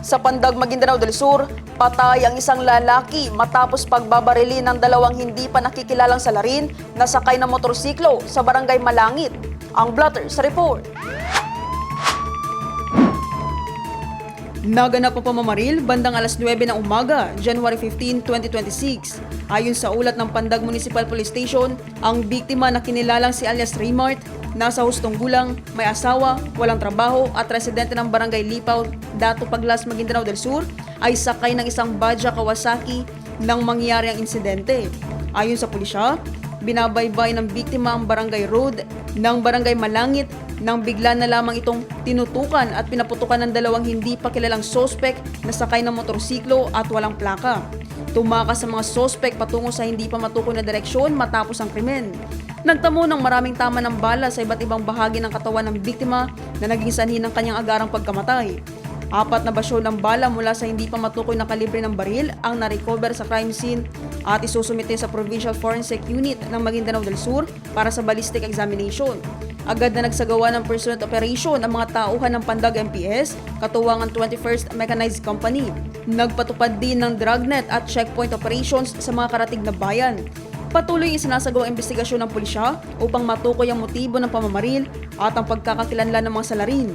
Sa Pandag, Maguindanao del Sur, patay ang isang lalaki matapos pagbabarili ng dalawang hindi pa nakikilalang salarin na sakay ng motorsiklo sa barangay Malangit. Ang blotter sa report. Naganap ang pamamaril bandang alas 9 ng umaga, January 15, 2026. Ayon sa ulat ng Pandag Municipal Police Station, ang biktima na kinilalang si alias Raymart, nasa hustong gulang, may asawa, walang trabaho at residente ng barangay Lipaw, Dato Paglas, Maguindanao del Sur, ay sakay ng isang Badja Kawasaki nang mangyari ang insidente. Ayon sa pulisya, binabaybay ng biktima ang barangay road ng barangay Malangit nang bigla na lamang itong tinutukan at pinaputukan ng dalawang hindi pa kilalang sospek na sakay ng motorsiklo at walang plaka. Tumakas sa mga sospek patungo sa hindi pa matukoy na direksyon matapos ang krimen. Nagtamo ng maraming tama ng bala sa iba't ibang bahagi ng katawan ng biktima na naging sanhi ng kanyang agarang pagkamatay. 4 na basyo ng bala mula sa hindi pa matukoy na kalibre ng baril ang na-recover sa crime scene at isusumite sa Provincial Forensic Unit ng Maguindanao del Sur para sa ballistic examination. Agad na nagsagawa ng pursuit operation ang mga tauhan ng Pandag MPS, katuwangan 21st Mechanized Company. Nagpatupad din ng dragnet at checkpoint operations sa mga karatig na bayan. Patuloy isinasagawa ang investigasyon ng pulisya upang matukoy ang motibo ng pamamaril at ang pagkakakilanlan ng mga salarin.